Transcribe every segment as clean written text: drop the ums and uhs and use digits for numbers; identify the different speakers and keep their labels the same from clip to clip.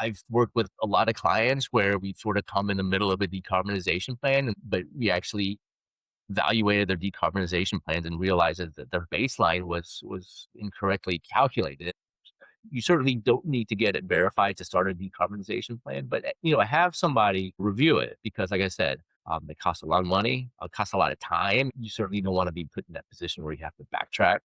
Speaker 1: I've worked with a lot of clients where we've sort of come in the middle of a decarbonization plan, but we actually evaluated their decarbonization plans and realized that their baseline was incorrectly calculated. You certainly don't need to get it verified to start a decarbonization plan, but have somebody review it because, like I said, it costs a lot of money, it costs a lot of time. You certainly don't want to be put in that position where you have to backtrack.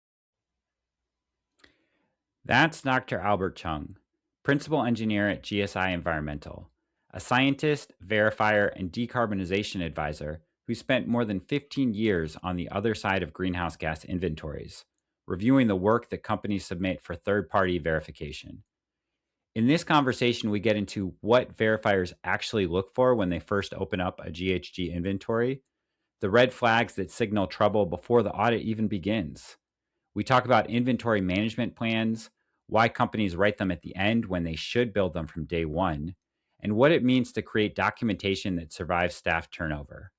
Speaker 2: That's Dr. Albert Chung, Principal Engineer at GSI Environmental, a scientist, verifier, and decarbonization advisor who spent more than 15 years on the other side of greenhouse gas inventories, reviewing the work that companies submit for third party verification. In this conversation, we get into what verifiers actually look for when they first open up a GHG inventory, the red flags that signal trouble before the audit even begins. We talk about inventory management plans, why companies write them at the end when they should build them from day one, and what it means to create documentation that survives staff turnover.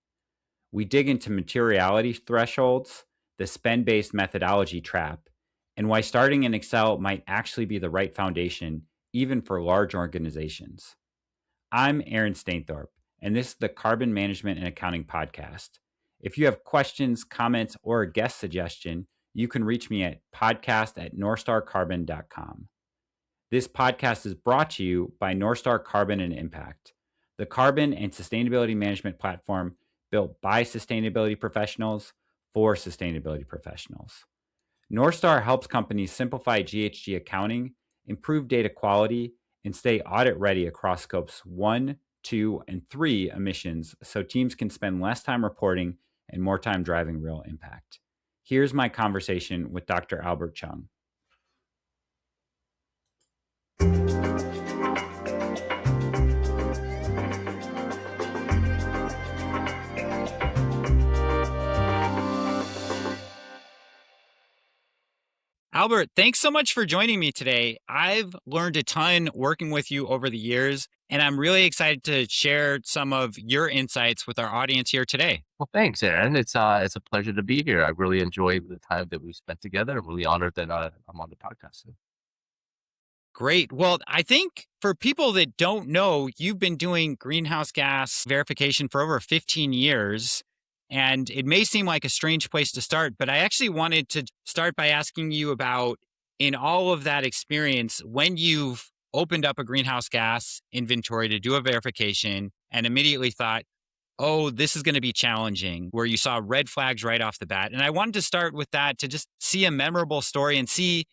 Speaker 2: We dig into materiality thresholds, the spend based methodology trap, and why starting in Excel might actually be the right foundation, even for large organizations. I'm Aaron Stainthorpe, and this is the Carbon Management and Accounting Podcast. If you have questions, comments, or a guest suggestion, you can reach me at podcast@northstarcarbon.com. This podcast is brought to you by Northstar Carbon and Impact, the carbon and sustainability management platform built by sustainability professionals for sustainability professionals. Northstar helps companies simplify GHG accounting, improve data quality, and stay audit ready across scopes 1, 2, and 3 emissions so teams can spend less time reporting and more time driving real impact. Here's my conversation with Dr. Albert Chung. Albert, thanks so much for joining me today. I've learned a ton working with you over the years, and I'm really excited to share some of your insights with our audience here today.
Speaker 1: Well, thanks, Aaron. It's a pleasure to be here. I really enjoyed the time that we spent together. I'm really honored that I'm on the podcast.
Speaker 2: Great. Well, I think for people that don't know, you've been doing greenhouse gas verification for over 15 years. And it may seem like a strange place to start, but I actually wanted to start by asking you about, in all of that experience, when you've opened up a greenhouse gas inventory to do a verification and immediately thought, oh, this is going to be challenging, where you saw red flags right off the bat. And I wanted to start with that to just see a memorable story and see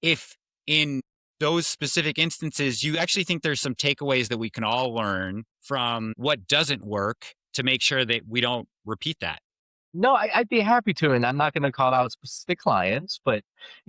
Speaker 2: if in those specific instances, you actually think there's some takeaways that we can all learn from what doesn't work to make sure that we don't repeat that.
Speaker 1: No, I'd be happy to, and I'm not going to call out specific clients, but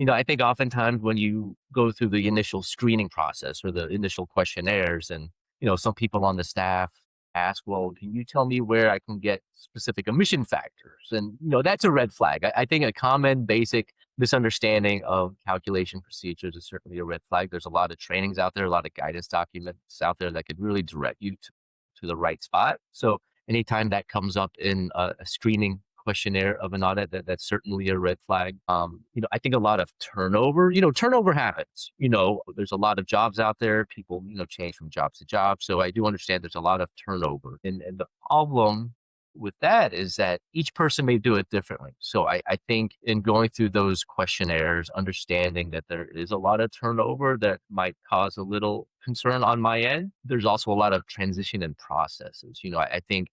Speaker 1: I think oftentimes when you go through the initial screening process or the initial questionnaires, and some people on the staff ask, "Well, can you tell me where I can get specific emission factors?" And that's a red flag. I think a common basic misunderstanding of calculation procedures is certainly a red flag. There's a lot of trainings out there, a lot of guidance documents out there that could really direct you to the right spot. So anytime that comes up in a screening questionnaire of an audit, that's certainly a red flag. I think a lot of turnover, turnover happens. There's a lot of jobs out there. People, change from job to job. So I do understand there's a lot of turnover. And the problem with that is that each person may do it differently. So I think in going through those questionnaires, understanding that there is a lot of turnover that might cause a little concern on my end. There's also a lot of transition in processes. I think,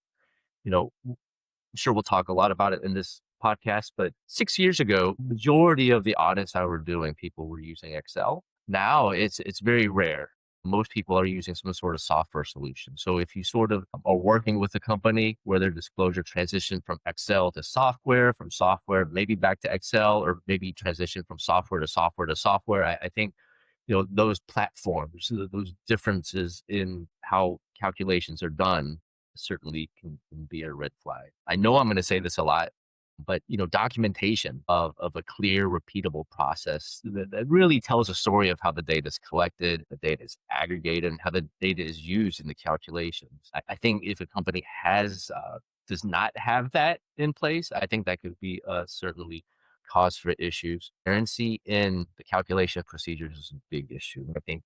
Speaker 1: I'm sure we'll talk a lot about it in this podcast, but 6 years ago, majority of the audits I were doing, people were using Excel. Now it's very rare. Most people are using some sort of software solution. So if you sort of are working with a company where their disclosure transition from Excel to software, from software maybe back to Excel, or maybe transition from software to software to software, I think those platforms, those differences in how calculations are done certainly can be a red flag. I know I'm going to say this a lot, but documentation of a clear, repeatable process that really tells a story of how the data is collected, the data is aggregated, and how the data is used in the calculations. I think if a company does not have that in place, I think that could be certainly cause for issues. Transparency in the calculation procedures is a big issue. I think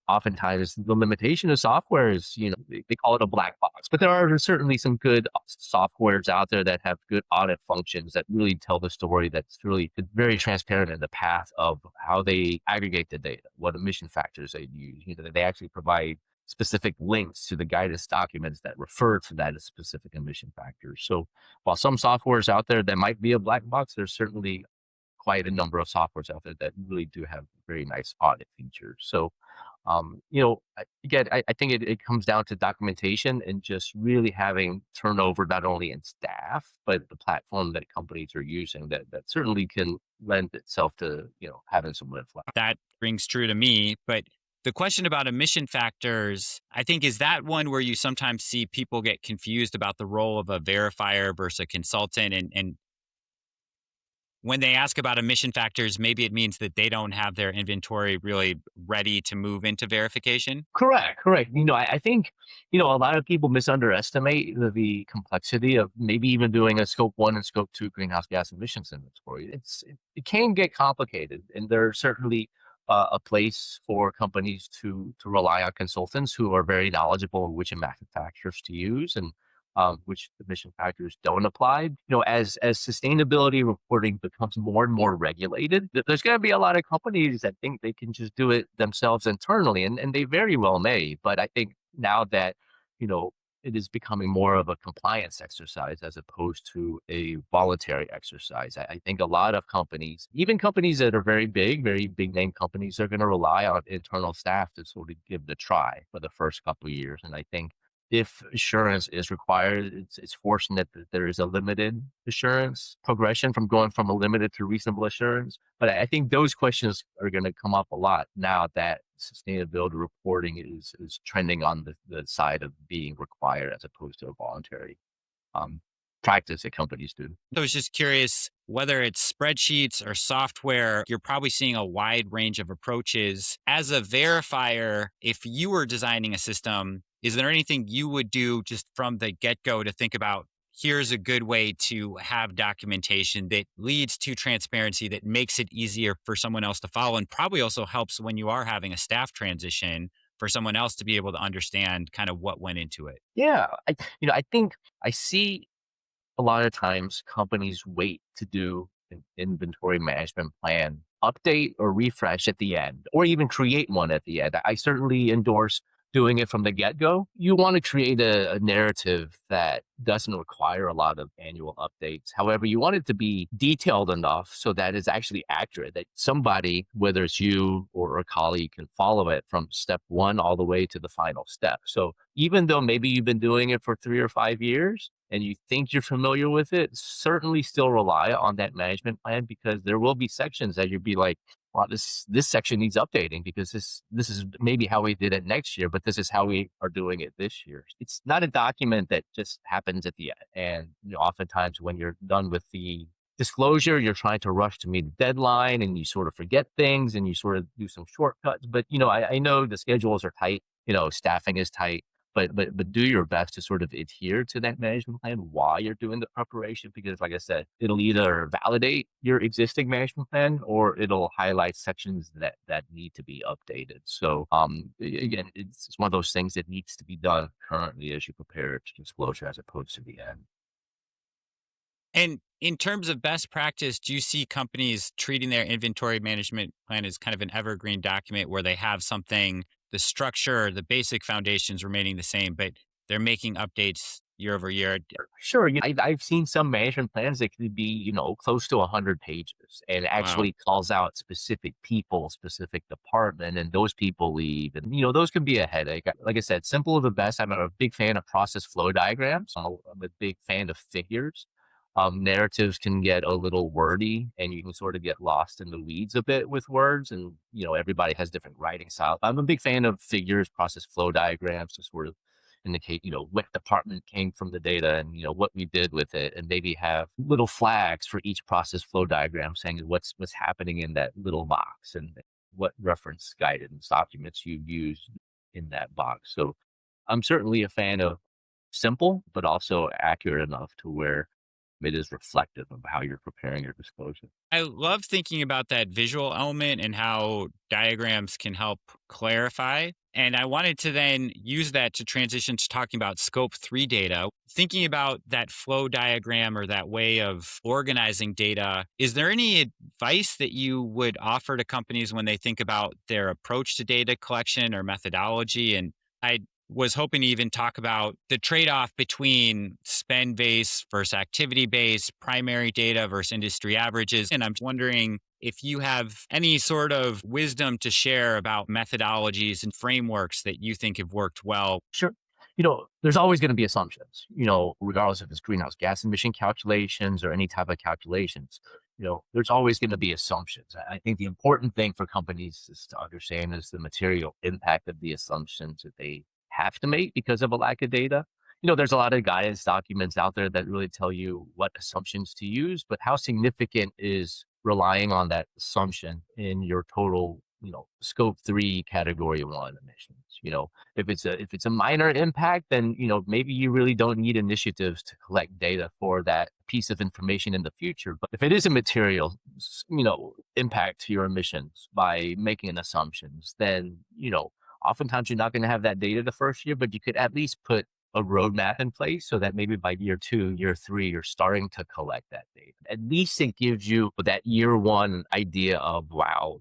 Speaker 1: Oftentimes the limitation of software is, they call it a black box, but there are certainly some good softwares out there that have good audit functions that really tell the story, that's really very transparent in the path of how they aggregate the data, what emission factors they use. They actually provide specific links to the guidance documents that refer to that as specific emission factors. So while some software is out there that might be a black box, there's certainly quite a number of softwares out there that really do have very nice audit features. So, again, I think it comes down to documentation and just really having turnover not only in staff, but the platform that companies are using that certainly can lend itself to, having some red flags.
Speaker 3: That rings true to me. But the question about emission factors, I think, is that one where you sometimes see people get confused about the role of a verifier versus a consultant. And when they ask about emission factors, maybe it means that they don't have their inventory really ready to move into verification.
Speaker 1: Correct, correct. I think, a lot of people misunderestimate the complexity of maybe even doing a scope 1 and scope 2 greenhouse gas emissions inventory. It can get complicated, and there's certainly a place for companies to rely on consultants who are very knowledgeable of which manufacturers to use and which emission factors don't apply. As sustainability reporting becomes more and more regulated, there's going to be a lot of companies that think they can just do it themselves internally, and they very well may. But I think now that you know it is becoming more of a compliance exercise as opposed to a voluntary exercise. I think a lot of companies, even companies that are very big name companies, are going to rely on internal staff to sort of give it a try for the first couple of years. And I think if assurance is required, it's fortunate that there is a limited assurance progression from going from a limited to reasonable assurance. But I think those questions are going to come up a lot now that sustainability reporting is trending on the side of being required as opposed to a voluntary um, practice that companies do.
Speaker 3: I was just curious whether it's spreadsheets or software, you're probably seeing a wide range of approaches. As a verifier, if you were designing a system, is there anything you would do just from the get go to think about? Here's a good way to have documentation that leads to transparency, that makes it easier for someone else to follow, and probably also helps when you are having a staff transition for someone else to be able to understand kind of what went into it.
Speaker 1: Yeah, I think I see a lot of times companies wait to do an inventory management plan update or refresh at the end, or even create one at the end. I certainly endorse doing it from the get go. You want to create a narrative that doesn't require a lot of annual updates. However, you want it to be detailed enough so that it's actually accurate, that somebody, whether it's you or a colleague, can follow it from step one all the way to the final step. So even though maybe you've been doing it for 3 or 5 years, and you think you're familiar with it, certainly still rely on that management plan, because there will be sections that you'll be like, wow, this section needs updating because this is maybe how we did it next year, but this is how we are doing it this year. It's not a document that just happens at the end. And oftentimes when you're done with the disclosure, you're trying to rush to meet the deadline and you sort of forget things and you sort of do some shortcuts. But I know the schedules are tight, staffing is tight, but do your best to sort of adhere to that management plan while you're doing the preparation, because like I said, it'll either validate your existing management plan or it'll highlight sections that need to be updated. So again, it's one of those things that needs to be done currently as you prepare to disclosure as opposed to the end.
Speaker 3: And in terms of best practice, do you see companies treating their inventory management plan as kind of an evergreen document where they have something, the structure, the basic foundations remaining the same, but they're making updates year over year?
Speaker 1: Sure, I've seen some management plans that could be, close to 100 pages and
Speaker 3: Wow.
Speaker 1: actually calls out specific people, specific department, and those people leave. And, those can be a headache. Like I said, simple is the best. I'm a big fan of process flow diagrams. I'm a big fan of figures. Narratives can get a little wordy and you can sort of get lost in the weeds a bit with words. And, everybody has different writing style. I'm a big fan of figures, process flow diagrams to sort of indicate, what department came from the data and, what we did with it, and maybe have little flags for each process flow diagram saying what's happening in that little box and what reference guidance documents you used in that box. So I'm certainly a fan of simple, but also accurate enough to where it is reflective of how you're preparing your disclosure.
Speaker 3: I love thinking about that visual element and how diagrams can help clarify. And I wanted to then use that to transition to talking about scope 3 data. Thinking about that flow diagram or that way of organizing data, is there any advice that you would offer to companies when they think about their approach to data collection or methodology? And I was hoping to even talk about the trade off between spend based versus activity based, primary data versus industry averages. And I'm wondering if you have any sort of wisdom to share about methodologies and frameworks that you think have worked well.
Speaker 1: Sure. There's always going to be assumptions, regardless if it's greenhouse gas emission calculations or any type of calculations. There's always going to be assumptions. I think the important thing for companies is to understand is the material impact of the assumptions that they have to make because of a lack of data. There's a lot of guidance documents out there that really tell you what assumptions to use, but how significant is relying on that assumption in your total, scope 3 category 1 emissions. If it's a minor impact, then maybe you really don't need initiatives to collect data for that piece of information in the future. But if it is a material impact to your emissions by making assumptions, then oftentimes you're not going to have that data the first year, but you could at least put a roadmap in place so that maybe by year 2, year 3, you're starting to collect that data. At least it gives you that year 1 idea of, wow,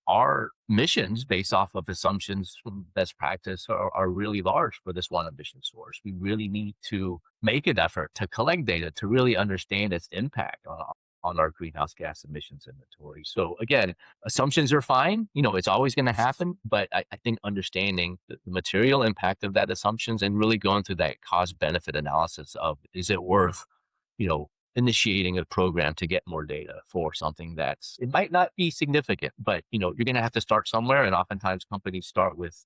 Speaker 1: our emissions based off of assumptions from best practice are really large for this one emission source. We really need to make an effort to collect data to really understand its impact on our greenhouse gas emissions inventory. So again, assumptions are fine. It's always going to happen, but I think understanding the material impact of that assumptions and really going through that cost benefit analysis of, is it worth, initiating a program to get more data for something it might not be significant, but you're going to have to start somewhere. And oftentimes companies start with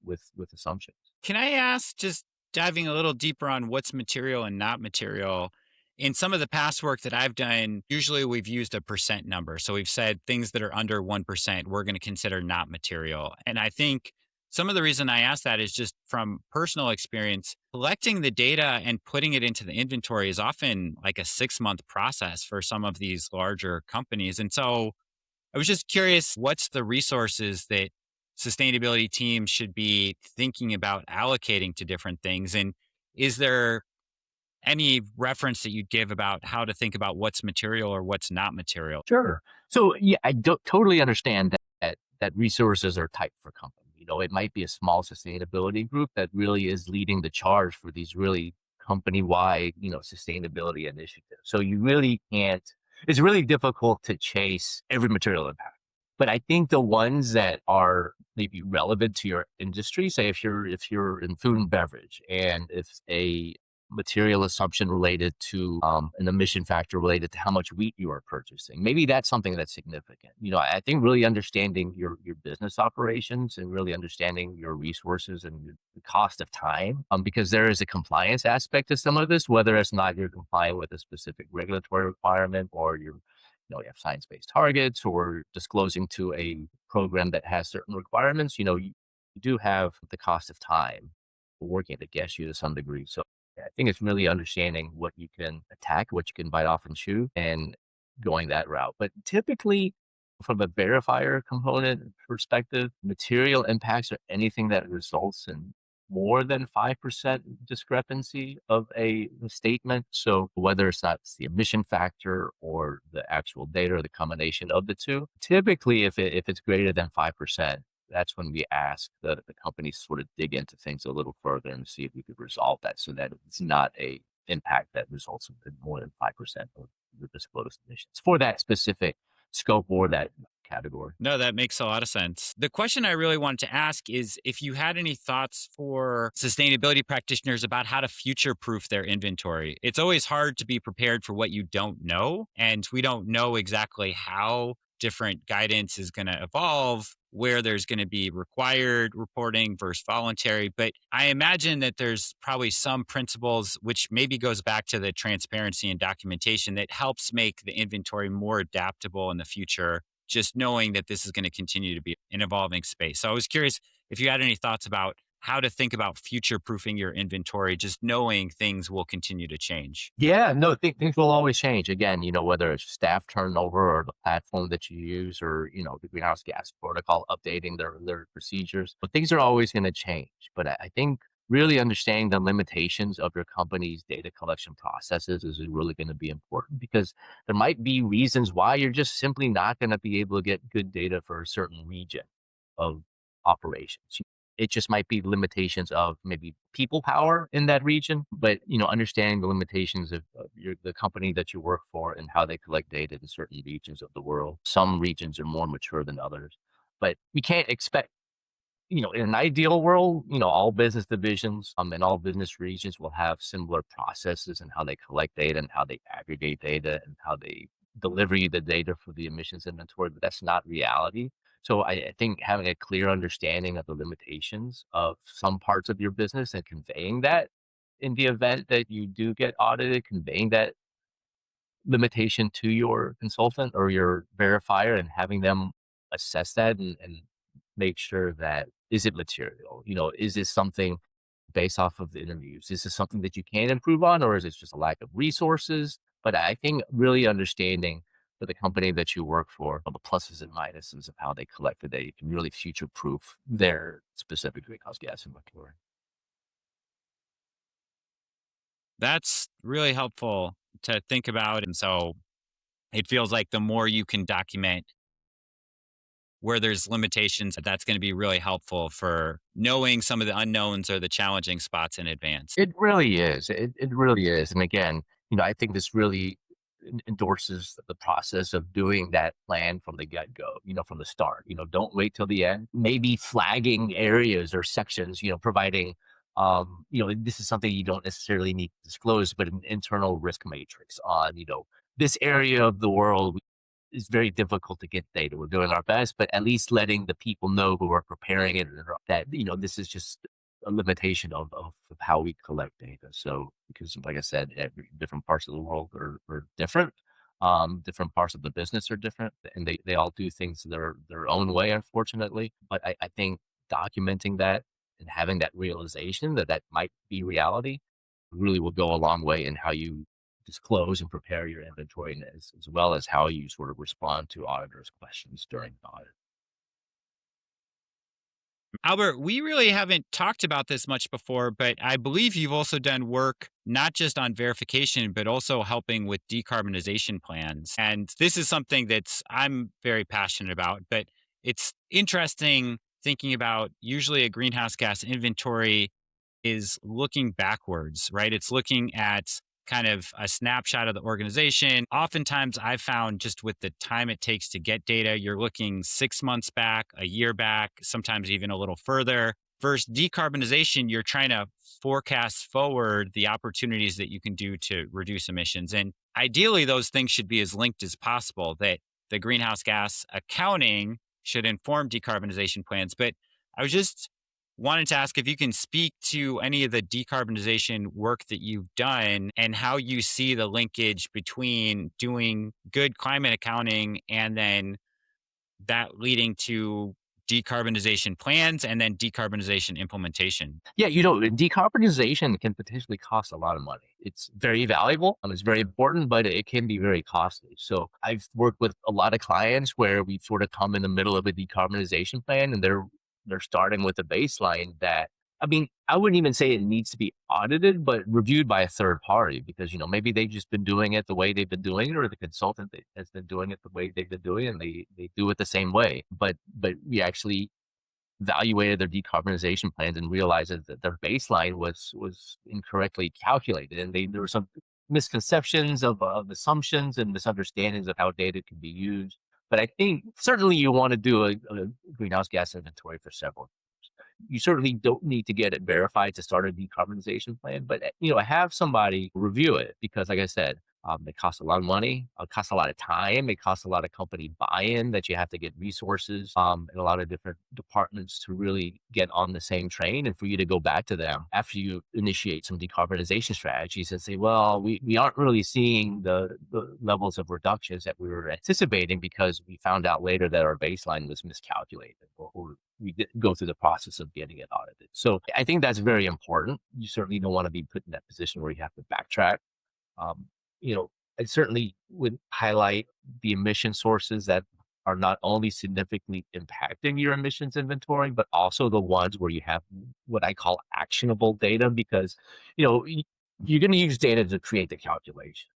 Speaker 1: assumptions.
Speaker 3: Can I ask, just diving a little deeper on what's material and not material? In some of the past work that I've done, usually we've used a percent number. So we've said things that are under 1%, we're going to consider not material. And I think some of the reason I ask that is just from personal experience, collecting the data and putting it into the inventory is often like a 6-month process for some of these larger companies. And so I was just curious, what's the resources that sustainability teams should be thinking about allocating to different things? And is there any reference that you'd give about how to think about what's material or what's not material?
Speaker 1: Sure. So yeah, I totally understand that resources are tight for companies. It might be a small sustainability group that really is leading the charge for these really company-wide, sustainability initiatives. So you really can't. It's really difficult to chase every material impact. But I think the ones that are maybe relevant to your industry, say if you're in food and beverage, and if a material assumption related to an emission factor related to how much wheat you are purchasing. Maybe that's something that's significant. I think really understanding your business operations and really understanding your resources and the cost of time, because there is a compliance aspect to some of this, whether it's not you're complying with a specific regulatory requirement or you have science-based targets or disclosing to a program that has certain requirements. You do have the cost of time working against you to some degree. So I think it's really understanding what you can attack, what you can bite off and chew, and going that route. But typically, from a verifier component perspective, material impacts are anything that results in more than 5% discrepancy of a statement. So whether it's not the emission factor or the actual data or the combination of the two, typically if it's greater than 5%, that's when we ask the companies sort of dig into things a little further and see if we could resolve that so that it's not a impact that results in more than 5% of the disclosed emissions for that specific scope or that category.
Speaker 3: No, that makes a lot of sense. The question I really wanted to ask is if you had any thoughts for sustainability practitioners about how to future proof their inventory. It's always hard to be prepared for what you don't know, and we don't know exactly how different guidance is going to evolve, where there's going to be required reporting versus voluntary. But I imagine that there's probably some principles, which maybe goes back to the transparency and documentation, that helps make the inventory more adaptable in the future, just knowing that this is going to continue to be an evolving space. So I was curious if you had any thoughts about how to think about future proofing your inventory, just knowing things will continue to change.
Speaker 1: Yeah, no, things will always change. Again, whether it's staff turnover or the platform that you use or, the greenhouse gas protocol updating their procedures, but things are always going to change. But I think really understanding the limitations of your company's data collection processes is really going to be important because there might be reasons why you're just simply not going to be able to get good data for a certain region of operations. It just might be limitations of maybe people power in that region, but understanding the limitations of the company that you work for and how they collect data in certain regions of the world. Some regions are more mature than others, but we can't expect, in an ideal world, all business divisions and all business regions will have similar processes and how they collect data and how they aggregate data and how they deliver you the data for the emissions inventory, but that's not reality. So I think having a clear understanding of the limitations of some parts of your business and conveying that in the event that you do get audited, conveying that limitation to your consultant or your verifier and having them assess that and make sure that is it material? Is this something based off of the interviews? Is this something that you can improve on, or is it just a lack of resources? But I think really understanding for the company that you work for, the pluses and minuses of how they collect the data can really future proof their specific greenhouse gas inventory.
Speaker 3: That's really helpful to think about. And so it feels like the more you can document where there's limitations, that's going to be really helpful for knowing some of the unknowns or the challenging spots in advance.
Speaker 1: It really is. It really is. And again, I think this really endorses the process of doing that plan from the get-go, from the start. Don't wait till the end. Maybe flagging areas or sections, providing this is something you don't necessarily need to disclose, but an internal risk matrix on, this area of the world is very difficult to get data. We're doing our best, but at least letting the people know who are preparing it that, this is just a limitation of how we collect data. So, because like I said, different parts of the world are different. Different parts of the business are different and they all do things their own way, unfortunately. But I think documenting that and having that realization that that might be reality really will go a long way in how you disclose and prepare your inventory as well as how you sort of respond to auditors' questions during the audit.
Speaker 3: Albert, we really haven't talked about this much before, but I believe you've also done work not just on verification, but also helping with decarbonization plans. And this is something that's I'm very passionate about, but it's interesting thinking about usually a greenhouse gas inventory is looking backwards, right? It's looking at kind of a snapshot of the organization. Oftentimes, I've found just with the time it takes to get data, you're looking 6 months back, a year back, sometimes even a little further. Versus decarbonization, you're trying to forecast forward the opportunities that you can do to reduce emissions. And ideally, those things should be as linked as possible, that the greenhouse gas accounting should inform decarbonization plans. But I was just wanted to ask if you can speak to any of the decarbonization work that you've done and how you see the linkage between doing good climate accounting and then that leading to decarbonization plans and then decarbonization implementation.
Speaker 1: Yeah, decarbonization can potentially cost a lot of money. It's very valuable, it's very important, but it can be very costly. So I've worked with a lot of clients where we've sort of come in the middle of a decarbonization plan and they're starting with a baseline that I wouldn't even say it needs to be audited, but reviewed by a third party because, maybe they've just been doing it the way they've been doing it, or the consultant has been doing it the way they've been doing it, and they do it the same way. But we actually evaluated their decarbonization plans and realized that their baseline was incorrectly calculated, and there were some misconceptions of assumptions and misunderstandings of how data can be used. But I think certainly you want to do a greenhouse gas inventory for several. You certainly don't need to get it verified to start a decarbonization plan, but have somebody review it because, like I said, it costs a lot of money. It costs a lot of time. It costs a lot of company buy-in that you have to get resources and a lot of different departments to really get on the same train. And for you to go back to them after you initiate some decarbonization strategies and say, well, we aren't really seeing the levels of reductions that we were anticipating because we found out later that our baseline was miscalculated or go through the process of getting it audited. So I think that's very important. You certainly don't want to be put in that position where you have to backtrack. Um, you know, I certainly would highlight the emission sources that are not only significantly impacting your emissions inventory, but also the ones where you have what I call actionable data, because, you're going to use data to create the calculations,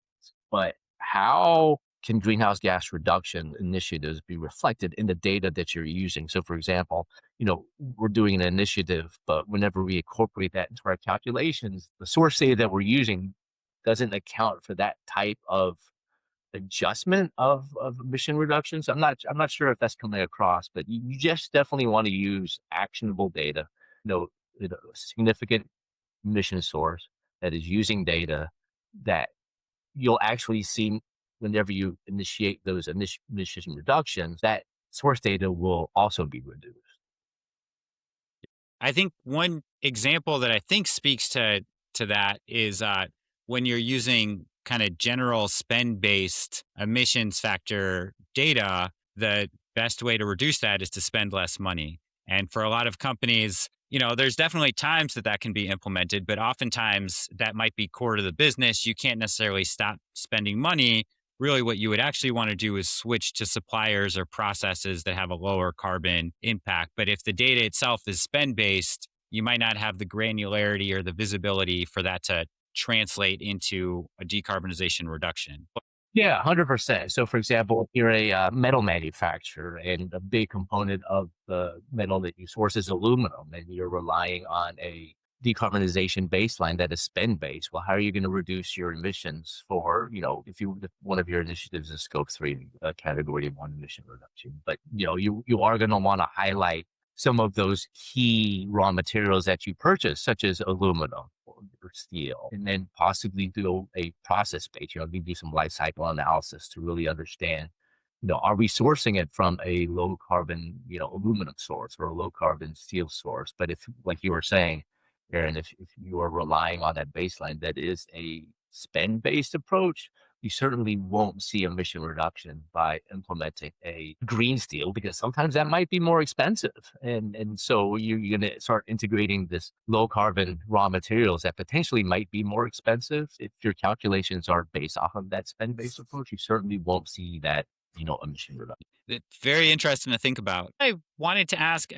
Speaker 1: but how can greenhouse gas reduction initiatives be reflected in the data that you're using? So, for example, we're doing an initiative, but whenever we incorporate that into our calculations, the source data that we're using doesn't account for that type of adjustment of emission reductions. I'm not sure if that's coming across, but you just definitely want to use actionable data, a significant emission source that is using data that you'll actually see whenever you initiate those emission reductions, that source data will also be reduced.
Speaker 3: I think one example that I think speaks to that is when you're using kind of general spend based emissions factor data. The best way to reduce that is to spend less money. And for a lot of companies, there's definitely times that can be implemented, but oftentimes that might be core to the business. You can't necessarily stop spending money. Really, what you would actually want to do is switch to suppliers or processes that have a lower carbon impact. But if the data itself is spend based, you might not have the granularity or the visibility for that to translate into a decarbonization reduction.
Speaker 1: Yeah, 100%. So, for example, if you're a metal manufacturer and a big component of the metal that you source is aluminum, and you're relying on a decarbonization baseline that is spend based, well, how are you going to reduce your emissions for, if one of your initiatives is scope three, category one emission reduction? But, you are going to want to highlight some of those key raw materials that you purchase, such as aluminum or steel, and then possibly do a process based, do some life cycle analysis to really understand, are we sourcing it from a low carbon, aluminum source or a low carbon steel source? But if, like you were saying, Aaron, if you are relying on that baseline that is a spend based approach, you certainly won't see emission reduction by implementing a green steel, because sometimes that might be more expensive. And so you're going to start integrating this low carbon raw materials that potentially might be more expensive. If your calculations are based off of that spend based approach, you certainly won't see that, emission reduction.
Speaker 3: It's very interesting to think about. I wanted to ask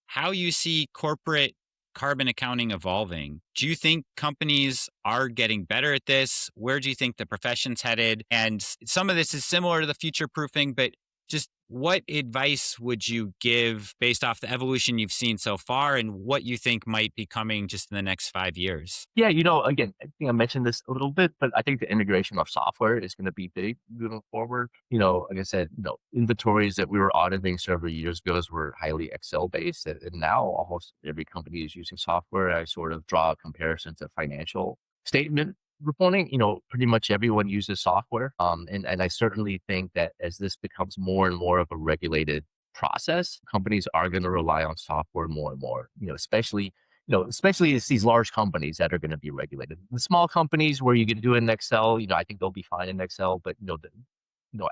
Speaker 3: how you see corporate carbon accounting evolving. Do you think companies are getting better at this? Where do you think the profession's headed? And some of this is similar to the future proofing, but just what advice would you give based off the evolution you've seen so far and what you think might be coming just in the next 5 years?
Speaker 1: Yeah, again, I think I mentioned this a little bit, but I think the integration of software is going to be big moving forward. Like I said, inventories that we were auditing several years ago were highly Excel based, and now almost every company is using software. I sort of draw a comparison to financial statement reporting. Pretty much everyone uses software, and I certainly think that as this becomes more and more of a regulated process, companies are going to rely on software more and more. Especially it's these large companies that are going to be regulated. The small companies where you can do it in Excel, I think they'll be fine in Excel. But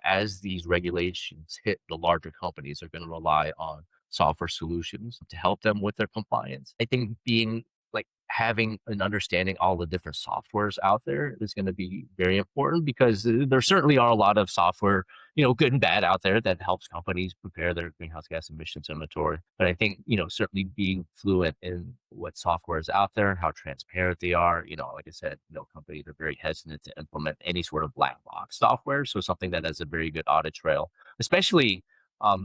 Speaker 1: as these regulations hit, the larger companies are going to rely on software solutions to help them with their compliance. I think being like having an understanding all the different softwares out there is going to be very important, because there certainly are a lot of software, good and bad out there that helps companies prepare their greenhouse gas emissions inventory. But I think, certainly being fluent in what software is out there, how transparent they are, like I said, companies are very hesitant to implement any sort of black box software. So something that has a very good audit trail, especially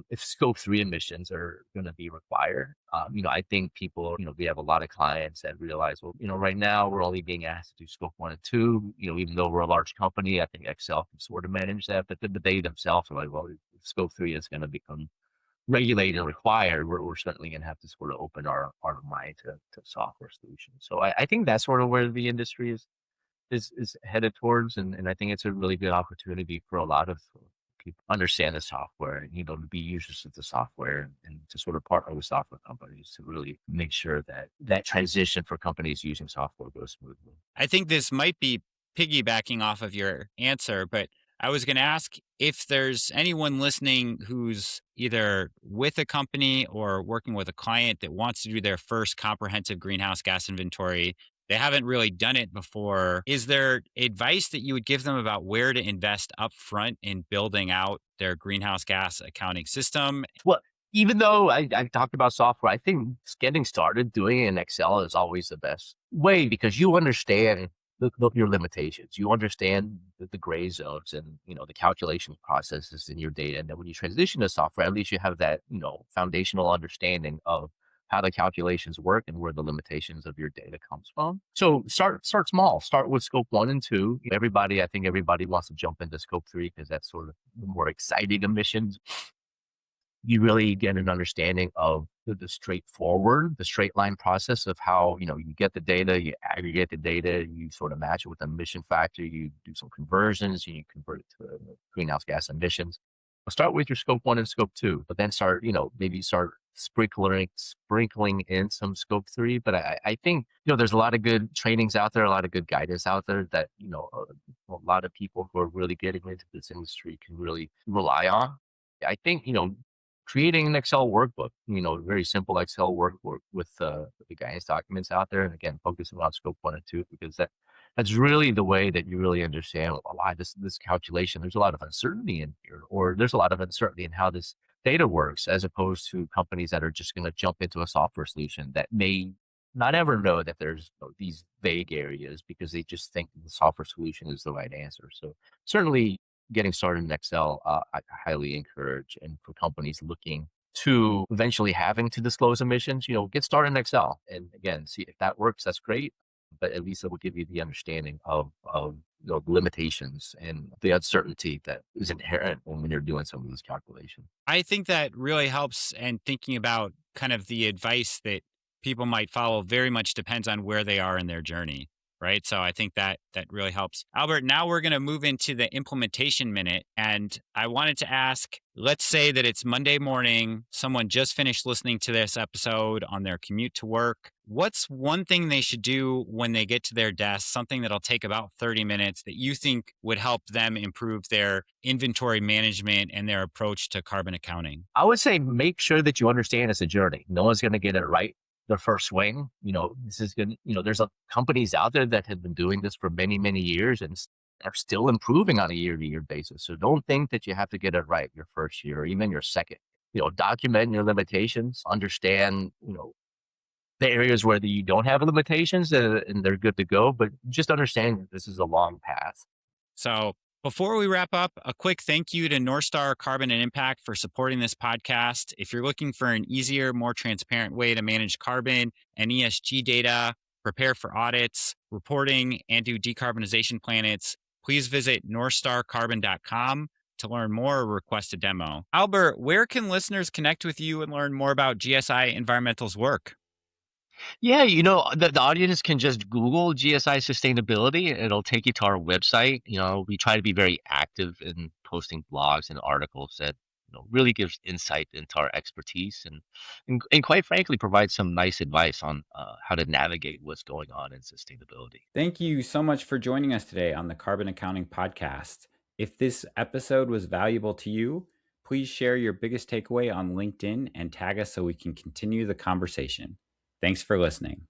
Speaker 1: if scope three emissions are going to be required. I think people, we have a lot of clients that realize, well, right now we're only being asked to do scope one and two, even though we're a large company. I think Excel can sort of manage that, but they themselves are like, well, if scope three is going to become regulated and required, we're certainly going to have to sort of open our mind to software solutions. So I think that's sort of where the industry is headed towards. And I think it's a really good opportunity for a lot of people to understand the software and, to be users of the software, and to sort of partner with software companies to really make sure that that transition for companies using software goes smoothly.
Speaker 3: I think this might be piggybacking off of your answer, but I was going to ask if there's anyone listening who's either with a company or working with a client that wants to do their first comprehensive greenhouse gas inventory. They haven't really done it before. Is there advice that you would give them about where to invest upfront in building out their greenhouse gas accounting system?
Speaker 1: Well, even though I talked about software, I think getting started doing it in Excel is always the best way because you understand your limitations. You understand the gray zones and the calculation processes in your data. And then when you transition to software, at least you have that foundational understanding of how the calculations work and where the limitations of your data comes from. So start small. Start with scope 1 and 2. I think everybody wants to jump into scope 3 because that's sort of the more exciting emissions. You really get an understanding of the straight line process of how, you get the data, you aggregate the data, you sort of match it with an emission factor, you do some conversions, you convert it to greenhouse gas emissions. Start with your scope 1 and scope 2, but then maybe start sprinkling in some scope 3. But I think, there's a lot of good trainings out there, a lot of good guidance out there that, a lot of people who are really getting into this industry can really rely on. I think, creating an Excel workbook, very simple Excel workbook with the guidance documents out there. And again, focusing on scope 1 and 2, because that's really the way that you really understand why this calculation, there's a lot of uncertainty in here, or there's a lot of uncertainty in how this data works, as opposed to companies that are just going to jump into a software solution that may not ever know that there's these vague areas because they just think the software solution is the right answer. So certainly getting started in Excel, I highly encourage. And for companies looking to eventually having to disclose emissions, get started in Excel. And again, see if that works, that's great. But at least it will give you the understanding of limitations and the uncertainty that is inherent when you're doing some of these calculations.
Speaker 3: I think that really helps. And thinking about kind of the advice that people might follow very much depends on where they are in their journey. Right. So I think that really helps. Albert, now we're going to move into the implementation minute. And I wanted to ask, let's say that it's Monday morning. Someone just finished listening to this episode on their commute to work. What's one thing they should do when they get to their desk, something that'll take about 30 minutes that you think would help them improve their inventory management and their approach to carbon accounting?
Speaker 1: I would say make sure that you understand it's a journey. No one's going to get it right the first swing. This is going to, there's companies out there that have been doing this for many, many years and are still improving on a year-to-year basis. So don't think that you have to get it right your first year or even your second. Document your limitations, understand, the areas where you don't have limitations and they're good to go, but just understand that this is a long path.
Speaker 3: So before we wrap up, a quick thank you to North Star Carbon and Impact for supporting this podcast. If you're looking for an easier, more transparent way to manage carbon and ESG data, prepare for audits, reporting, and do decarbonization plans, please visit northstarcarbon.com to learn more or request a demo. Albert, where can listeners connect with you and learn more about GSI Environmental's work?
Speaker 1: Yeah, the audience can just Google GSI sustainability. It'll take you to our website. We try to be very active in posting blogs and articles that really gives insight into our expertise and quite frankly provide some nice advice on how to navigate what's going on in sustainability.
Speaker 2: Thank you so much for joining us today on the Carbon Accounting Podcast. If this episode was valuable to you, please share your biggest takeaway on LinkedIn and tag us so we can continue the conversation. Thanks for listening.